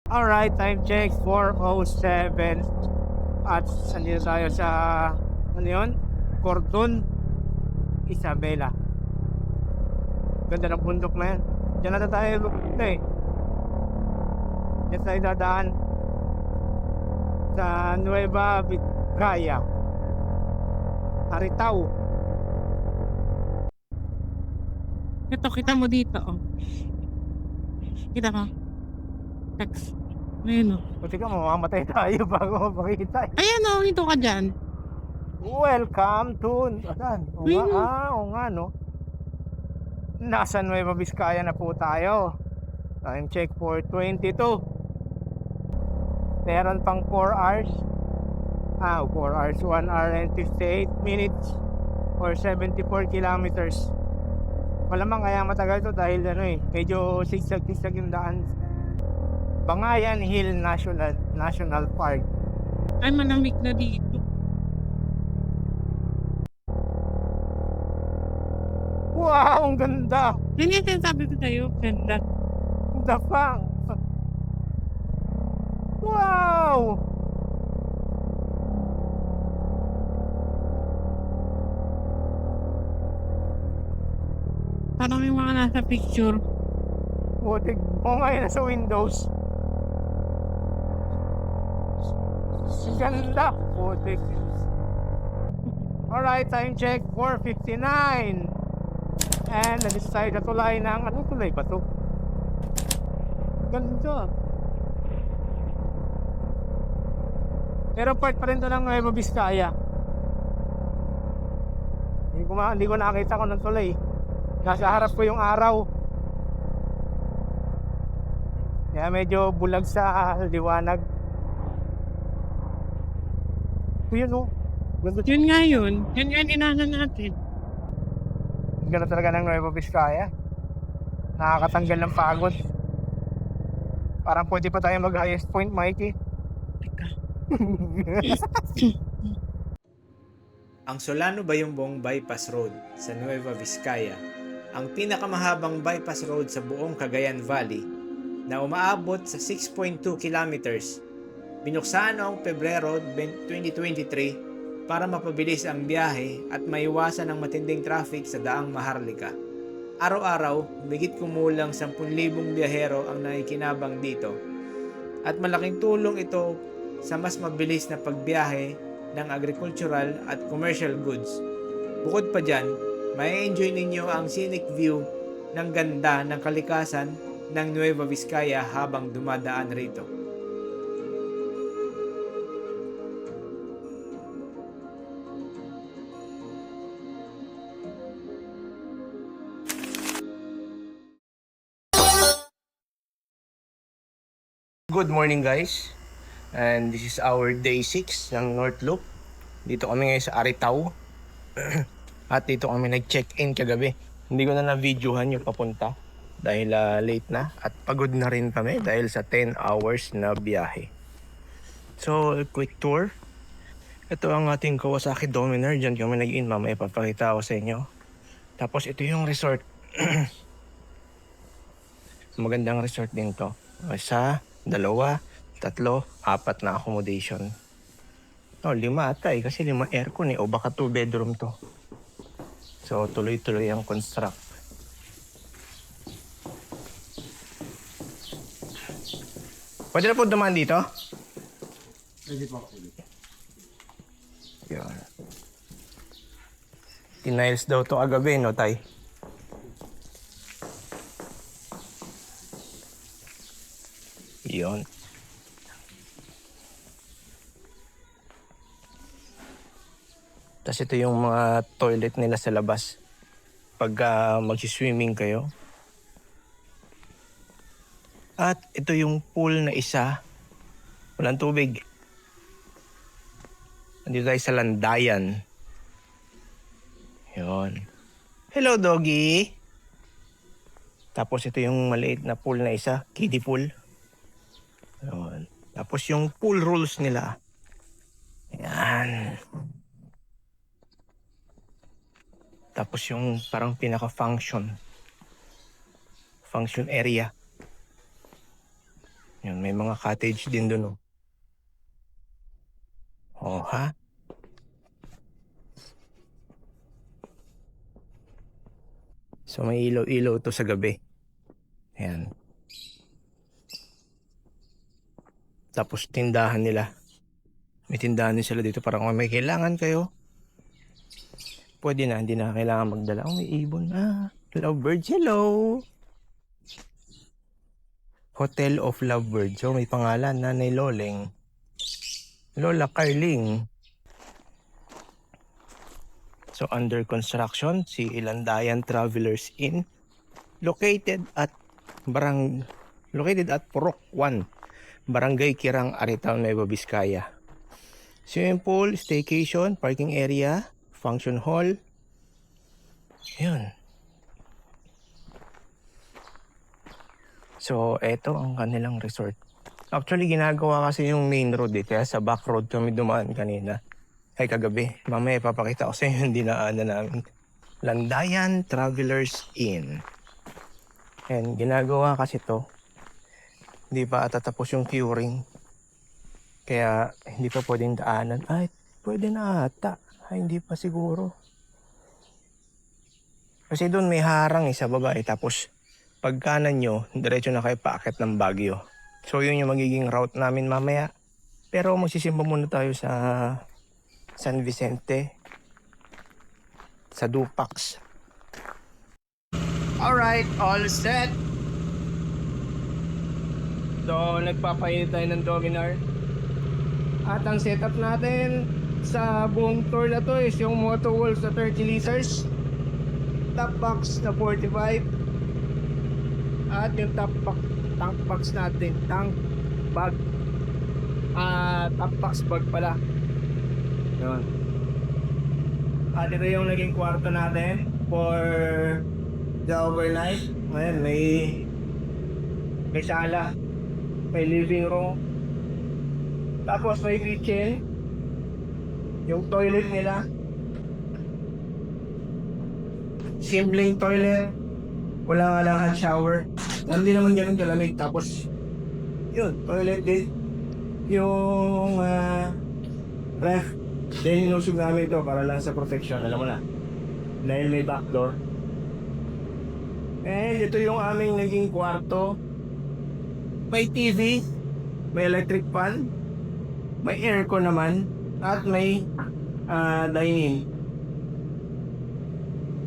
Alright, time check 4:07. At sandito tayo sa ano yun? Cordon Isabela. Ganda ng bundok na yan. Diyan na tayo lupunta eh. Diyan tayo dadaan sa Nueva Vizcaya, Aritaw. Ito, kita mo dito, oh. Kita mo? Text. Ayun, oh. Buti ka, mamamatay tayo bago makita eh. Ayan, oh, dito ka dyan. Welcome to... Asan? O Ayun, oh. nga, o nga no. Nasa Nueva Vizcaya na po tayo. Time check 4:22. Meron pang 4 hours. 4 hours, 1 hour and 58 minutes or 74 kilometers. Malamang kaya matagal to dahil medyo sigsag-sigsag yung daan. Bangayan Hill National Park. Ay, malamig na dito. Wow, ang ganda! Yun yung sinasabi ko sa'yo, ganda. The fuck? Wow! Parang yung mga nasa picture. Butik mo ngayon sa Windows. Ganda! Butik. Alright, time check 4:59. And nandito tayo sa tulay ng... Anong tulay ba to? Ganda. Pero part pa rin to ng Nueva Vizcaya. Hindi ko nakakita ko ng tulay. Nasa harap ko yung araw. Kaya medyo bulag sa liwanag. Yun o. Yun nga yun. Yun nga inahan natin. Ganda talaga ng Nueva Vizcaya. Nakakatanggal ng pagod. Parang pwede pa tayo mag highest point, Mikey. Ang Solano Bayumbong Bypass Road sa Nueva Vizcaya, ang pinakamahabang bypass road sa buong Cagayan Valley na umaabot sa 6.2 kilometers. Binuksan noong Pebrero 2023 para mapabilis ang biyahe at maiwasan ang matinding traffic sa daang Maharlika. Araw-araw, higit kumulang 10,000 biyahero ang nakikinabang dito at malaking tulong ito sa mas mabilis na pagbiyahe ng agricultural at commercial goods. Bukod pa dyan, may enjoy ninyo ang scenic view ng ganda ng kalikasan ng Nueva Vizcaya habang dumadaan rito. Good morning guys. And this is our day 6 ng North Loop. Dito kami ngayon sa Aritaw. At dito kami nag-check-in kagabi. Hindi ko na na-videohan yung papunta dahil late na at pagod na rin kami dahil sa 10 hours na biyahe. So, quick tour. Ito ang ating Kawasaki Dominar. Diyan kami nag-in. Mamaya papakita ako sa inyo. Tapos ito yung resort. Magandang resort din to. Isa, 2, 3, 4 na accommodation. 5 ata kasi 5 aircon o baka 2 bedroom to. So tuloy-tuloy ang construct. Pwede na po dumaan dito? Pwede po. Yan. Tiniles daw to agabi, no, tay? Yun. Tapos ito yung mga toilet nila sa labas pag magsiswimming kayo. At ito yung pool na isa. Walang tubig. Nandito tayo sa Landayan. Yun. Hello, doggy! Tapos ito yung maliit na pool na isa. Kiddie pool. Yun. Tapos yung pool rules nila. Ayan. Tapos yung parang pinaka-function area. Yun, may mga cottage din dun, oh. Oh, ha? So, may ilaw-ilaw to sa gabi. Ayan. Tapos, tindahan nila. May tindahan din sila dito. Parang kung may kailangan kayo, pwede na. Hindi na kailangan magdala. Oh, may ibon. Lovebirds. Hello! Hotel of Lovebirds. So, may pangalan. Nanay Loleng. Lola Carling. So, under construction, si Ilandayan Travelers Inn. Located at Purok 1, Barangay Kirang, Aritaw, Nueva Vizcaya. Swimming pool, staycation, parking area, function hall. Yun. So, eto ang kanilang resort. Actually, ginagawa kasi yung main road kaya sa back road kami dumaan kanina. Ay, kagabi. Mamaya papakita ko sa inyo yung dinaanan namin. Landayan Travelers Inn. And ginagawa kasi to. Hindi pa tatapos yung curing. Kaya hindi pa pwedeng daanan. Ay, pwede na ata. Ay, hindi pa siguro. Kasi doon may harang sa baba tapos pag kanan nyo, diretso na kayo paakyat ng Baguio. So yun yung magiging route namin mamaya. Pero magsisimba muna tayo sa San Vicente. Sa Dupax. Alright, all set. So, nagpapahinit tayo ng Dominar. At ang setup natin sa buong tour na to is yung Moto Wolf sa 30 liters, top box na 45, at yung tank box natin, tank bag, top box bag pala. Yun. At ito yung naging kwarto natin for the overnight. Ayan, may sala, may living room, tapos may kitchen, yung toilet nila, simpleng toilet, wala nga lang hand shower, hindi naman ganun kalamig. Tapos yun, toilet din, yung ref din inusog namin ito para lang sa protection, alam mo na, dahil may back door. And ito yung aming naging kwarto. May TV, may electric fan, may aircon naman, at may dining.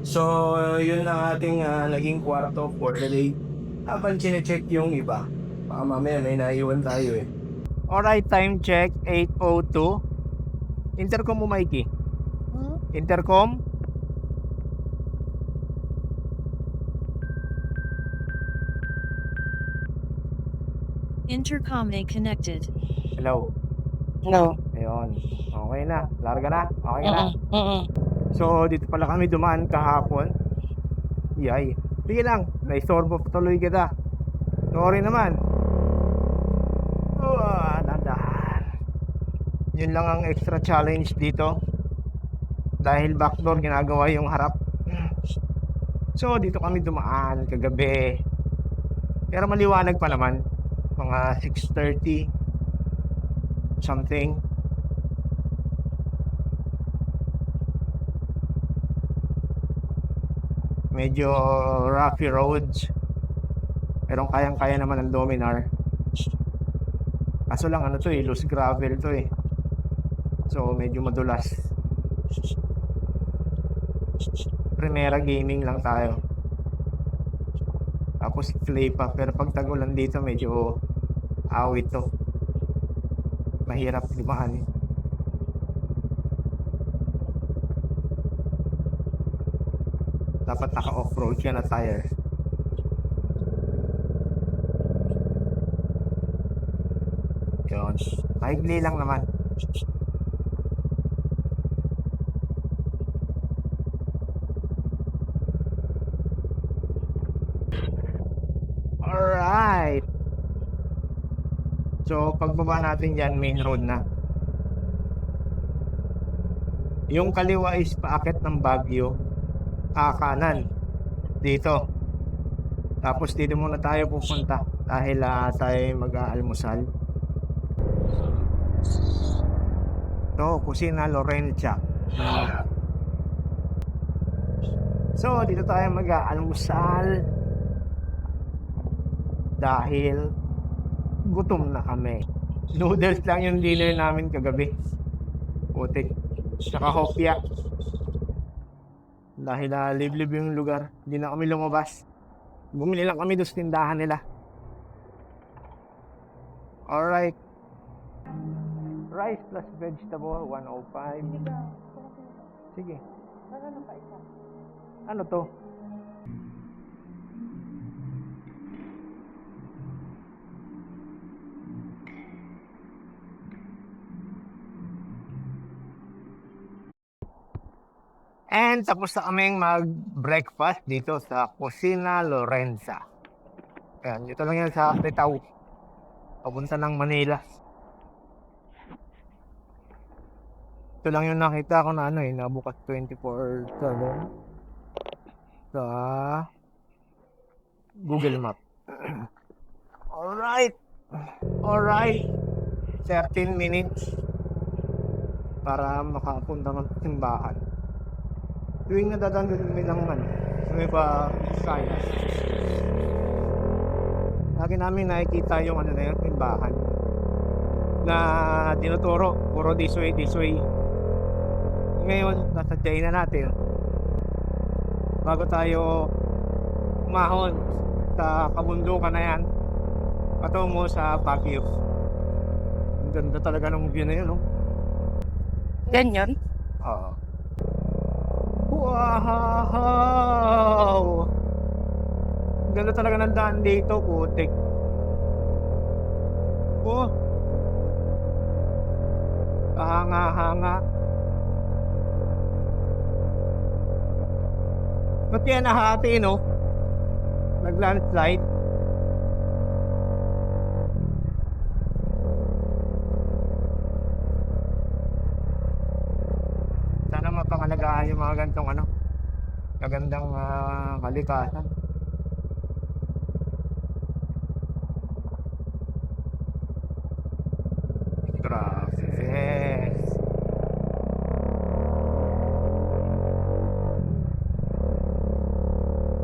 So, yun ang ating naging kwarto for the day. Habang chinecheck yung iba, baka mamaya may naiwan tayo Alright, time check, 8:02. Intercom mo, Mikey. Intercom. Intercom A connected. Hello. Hello. Ayun. Okay na. Larga na. Okay ka na. So, dito pala kami dumaan kahapon. Yay. Sige lang. Naisorbo tuloy kita. Sorry naman. Dandahan. Yun lang ang extra challenge dito. Dahil backdoor ginagawa yung harap. So, dito kami dumaan kagabi. Pero maliwanag pa naman. Mga 6:30 something. Medyo roughy roads, pero kayang-kaya naman ng Dominar. Kaso lang loose gravel to so medyo madulas. Primera gaming lang tayo, tapos clay pa, pero pag tagulan dito medyo awit to, mahirap limahan dapat naka off-road ka na tire. Yun, maigli lang naman. Alright, so pagbaba natin dyan, main road na. Yung kaliwa is paakyat ng Baguio, kanan dito. Tapos dito muna tayo pupunta dahil tayo mag-aalmusal. So, Kusina Lorenza. So, dito tayo mag-aalmusal dahil gutom na kami. Noodles lang yung dinner namin kagabi. Putik. Saka hopya. Dahil liblib yung lugar. Hindi na kami lumabas. Bumili lang kami doon sa tindahan nila. Alright. Rice plus vegetable, 105. Sige. Ano to? And tapos na kaming mag-breakfast dito sa Kusina Lorenza. Ayan, dito lang yan sa Ritaw. Papunta ng Manila. Ito lang yung nakita ko na nabukas 24/7 sa Google Map. Alright. Alright. 13 minutes para makapunta ng simbahan. Tuwing nadadaan kami lang sa may Vizcaya. Lagi namin nakikita yung na yung simbahan na tinuturo, puro this way. Ngayon, nasadyain na natin bago tayo umahon sa kabundukan na yan patungo sa Baguio. Ang ganda talaga ng view na yun, no? Yan yun? Oo. Wow! Ang ganda talaga ng daan dito, putik. Oh! Hanga-hanga. Ba't yan nahati, no? Nag-landslide. Sana mapangalagaan yung mga gantong magandang kalikasan. Grabe.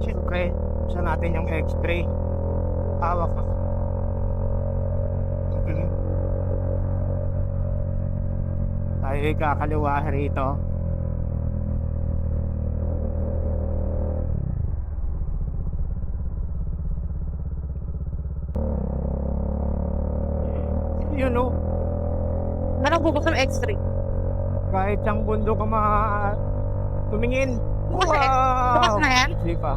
Siyempre, sa natin yung X-ray. Hawak ka. Tayo kakaliwa rito. You know, Parang bukas ng X-ray. kahit siyang bundok ka tumingin. Bukas na yan? Di ba?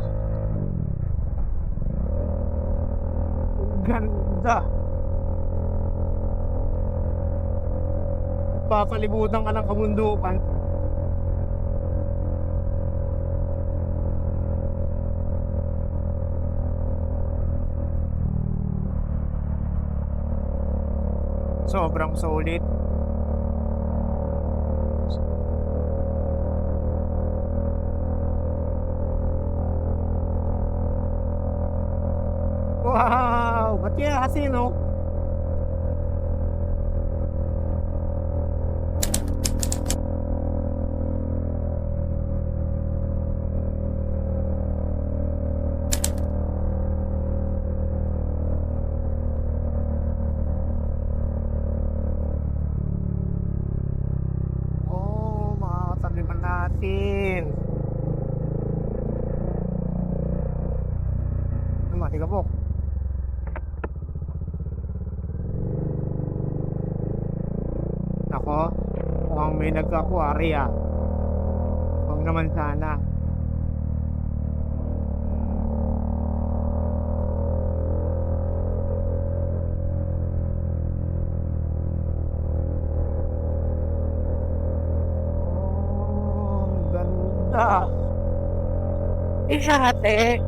Ganda. Papalibutan ka ng kabundukan. Sobrang solid. Wow! Ba't kaya kasi, no? Oh, makakatabiman natin. Mati ka po. Ako, mukhang may nagka-aquarya. Huwag naman sana. Oh, ganda. Isa ate.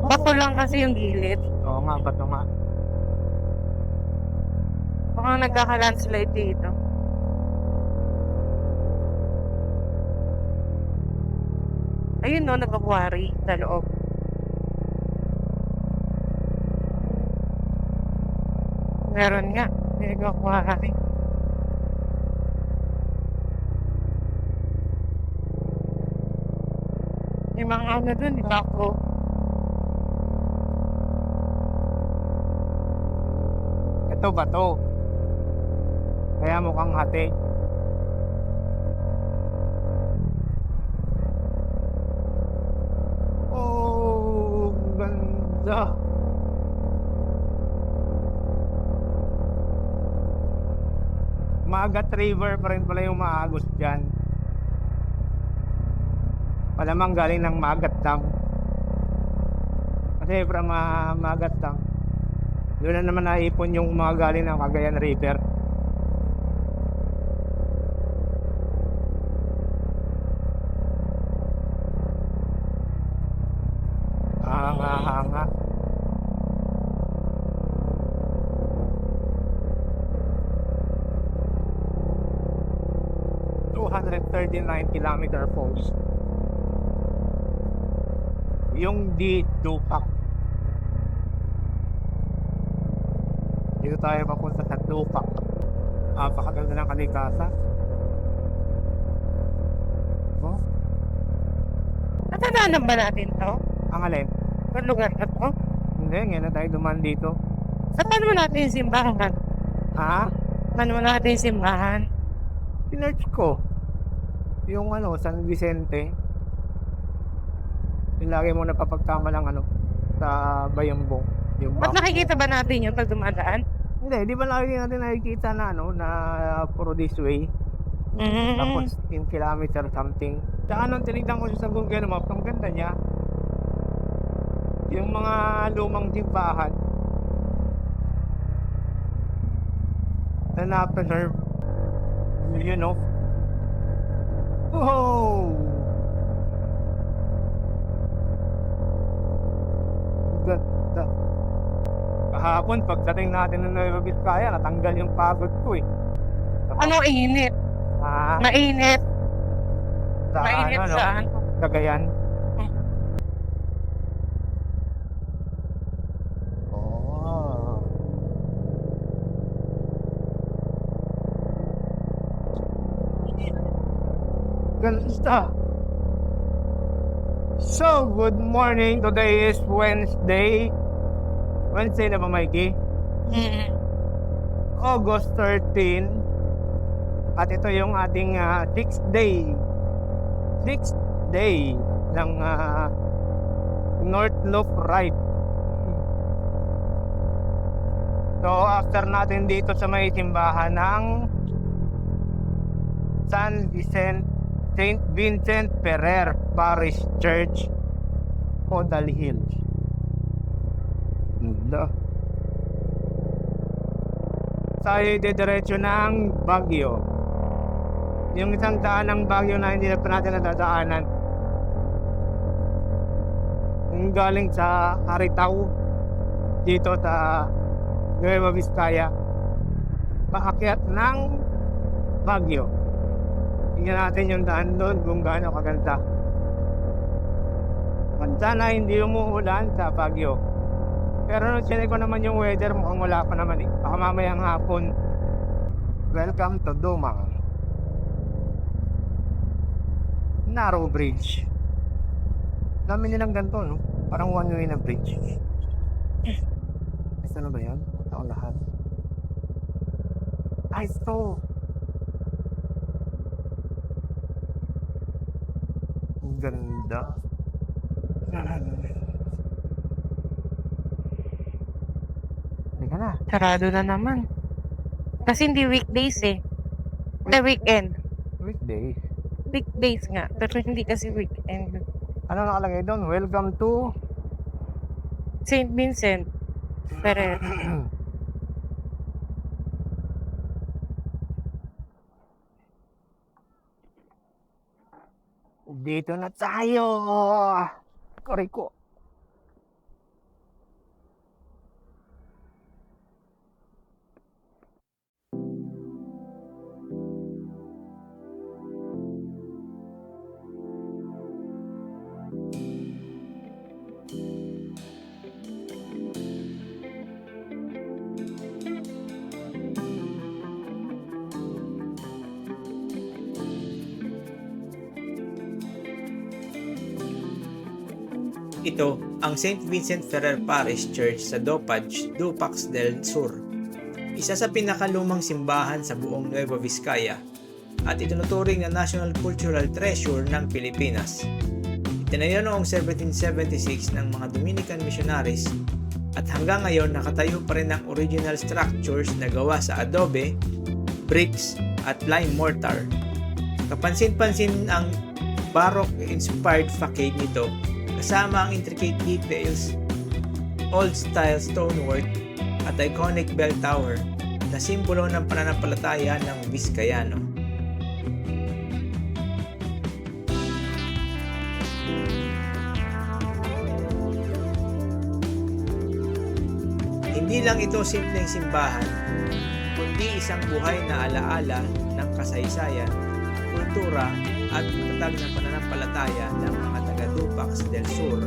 Bato lang kasi yung gilid. Oo nga, ba't nga? Baka nagkaka-landslide dito. Ayun no, nag-aquary sa loob. Meron nga. Hindi ko kumakain. May mga ano dun, bako. Ito ba to? Kaya mukhang hati. Oh, ganda. Magat River pa rin pala yung maagos dyan. Malamang galing ng Magat Dam. Kasi from Magat Dam, doon na naman naipon yung mga galing ng Cagayan River. Hanga-hanga. ...239 post. Yung di Dupac. Dito tayo papunta sa Dupac. Napakaganda ng kalikasan. Oh, Natandaan ba natin to? ang alin? Ang lugar na to? Hindi, ngayon na tayo duman dito. Saan mo natin yung simbahan? Ha? Saan mo natin yung simbahan? Sinerch ko. Yung San Vicente. Yung lagi mo napapagtama lang sa Bayambong. Yung Ba't bako. nakikita ba natin yun pag dumadaan? Hindi, di ba lagi natin nakikita na na puro this way. Tapos 10 kilometer something. Tsaka nung tinignan ko siya sa Google Maps, ang ganda niya. Yung mga lumang simbahan na na-preserve. You know? Oh! Ganda. Kahapon, pagdating natin ng Nueva Vizcaya, natanggal yung pagod ko eh. Ano init? Ah, Mainit. sa Mainit saan? Cagayan. Oh. Ganda. So, good morning. Today is Wednesday. Wednesday na ba, Mikey? August 13. At ito yung ating 6th day. 6th day ng North Loop ride. So, after natin dito sa may simbahan ng St. Vincent Ferrer Parish Church, Caudal Hills. Ganda. Tayo didiretso ng Baguio. Yung isang daan ng Baguio na hindi na pa natin nadadaanan. Yung galing sa Aritaw dito sa Nueva Vizcaya, paakyat ng Baguio. Tingnan natin yung daan doon kung gaano kaganda. Sana hindi umuulan sa Baguio. Pero nung sinay ko naman yung weather, mukhang wala pa naman eh. Baka mamayang hapon. Welcome to Dumang. Narrow bridge. Dami nilang ganito, no? Parang one way na bridge. Ano ba yan? Ito lahat. Ay, ito. Ang ganda. Halika na. Sarado na naman. Kasi hindi weekdays eh. The weekend. Weekday. Weekdays nga. Pero hindi kasi weekend. Ano nakalagay doon? Welcome to St. Vincent Ferrer. Dito na tayo. Koreko. Ito ang St. Vincent Ferrer Parish Church sa Dopage, Dupax del Sur. Isa sa pinakalumang simbahan sa buong Nueva Vizcaya at itinuturing na National Cultural Treasure ng Pilipinas. Itinayo noong 1776 ng mga Dominican missionaries at hanggang ngayon nakatayo pa rin ang original structures na gawa sa adobe, bricks at lime mortar. Kapansin-pansin ang Baroque-inspired facade nito kasama ang intricate details, old-style stonework at iconic bell tower na simbolo ng pananampalataya ng Vizcayano. Hindi lang ito simpleng simbahan, kundi isang buhay na alaala ng kasaysayan, kultura at matatag na pananampalataya ng mga taga Dupax del Sur.